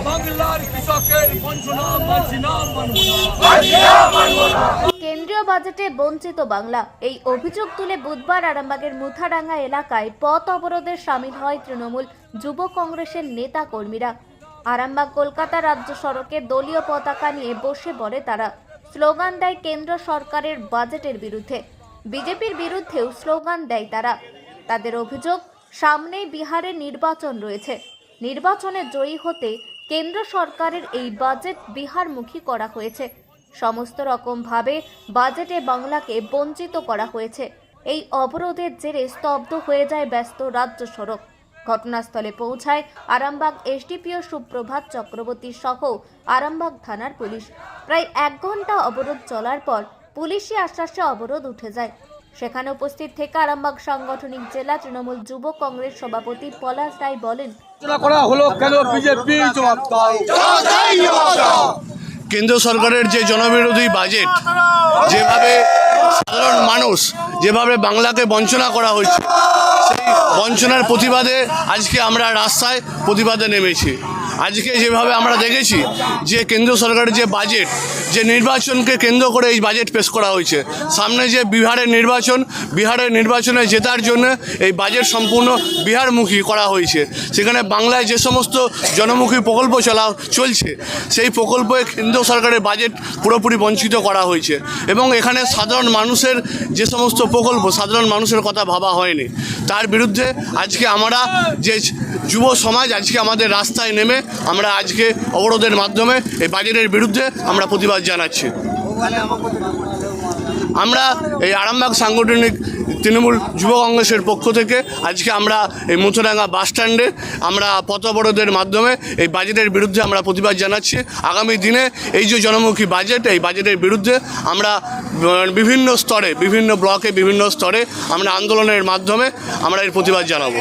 বাংলার কৃষকের বঞ্চনা মানছি না, মানব না। কেন্দ্রীয় বাজেটে বঞ্চিত বাংলা, এই অভিযোগ তুলে বুধবার আরামবাগের মুথাডাঙ্গা এলাকায় পথ অবরোধে সামিল হয় তৃণমূল যুব কংগ্রেসের নেতা কর্মীরা। আরামবাগ কলকাতা রাজ্য সড়কে দলীয় পতাকা নিয়ে বসে পড়ে তারা। স্লোগান দেয় কেন্দ্র সরকারের বাজেটের বিরুদ্ধে, বিজেপির বিরুদ্ধেও স্লোগান দেয় তারা। তাদের অভিযোগ, সামনেই বিহারে নির্বাচন রয়েছে, নির্বাচনে জয়ী হতে কেন্দ্র সরকারের এই বাজেট বিহারমুখী করা হয়েছে। সমস্ত রকম ভাবে বাজেটে বাংলাকে বঞ্চিত করা হয়েছে। এই অবরোধের জেরে স্তব্ধ হয়ে যায় ব্যস্ত রাজ্য সড়ক। ঘটনাস্থলে পৌঁছায় আরামবাগ এসডিপিও সুপ্রভাত চক্রবর্তী সহ আরামবাগ থানার পুলিশ। প্রায় 1 ঘন্টা অবরোধ চলার পর পুলিশি আশ্বাসে অবরোধ উঠে যায়। সেখানে উপস্থিত থেকে আরামবাগ সাংগঠনিক জেলা তৃণমূল যুব কংগ্রেস সভাপতি পলাশ রায় বলেন, কেন্দ্র সরকারের যে জনবিরোধী বাজেট, যেভাবে সাধারণ মানুষ যেভাবে বাংলাকে বঞ্চনা করা হয়েছে, সেই বঞ্চনার প্রতিবাদে আজকে আমরা রাস্তায় প্রতিবাদে নেমেছি। আজকে যেভাবে আমরা দেখেছি যে কেন্দ্র সরকারের যে বাজেট, যে নির্বাচনকে কেন্দ্র করে এই বাজেট পেশ করা হয়েছে, সামনে যে বিহারের নির্বাচনে জেতার জন্য এই বাজেট সম্পূর্ণ বিহারমুখী করা হয়েছে। সেখানে বাংলায় যে সমস্ত জনমুখী প্রকল্প চলছে, সেই প্রকল্পে কেন্দ্র সরকারের বাজেট পুরোপুরি বঞ্চিত করা হয়েছে। এবং এখানে সাধারণ মানুষের যে সমস্ত প্রকল্প, সাধারণ মানুষের কথা ভাবা হয়নি। তার বিরুদ্ধে আজকে আমরা যে যুব সমাজ আজকে আমাদের রাস্তায় নেমে আমরা আজকে অবরোধের মাধ্যমে এই বাজেটের বিরুদ্ধে আমরা প্রতিবাদ জানাচ্ছি। আমরা এই আরামবাগ সাংগঠনিক তৃণমূল যুব কংগ্রেসের পক্ষ থেকে আজকে আমরা এই মুথাডাঙ্গা বাস স্ট্যান্ডে আমরা পথ অবরোধের মাধ্যমে এই বাজেটের বিরুদ্ধে আমরা প্রতিবাদ জানাচ্ছি। আগামী দিনে এই যে জনমুখী বাজেট, এই বাজেটের বিরুদ্ধে আমরা বিভিন্ন স্তরে, বিভিন্ন ব্লকে, বিভিন্ন স্তরে আমরা আন্দোলনের মাধ্যমে আমরা এর প্রতিবাদ জানাবো।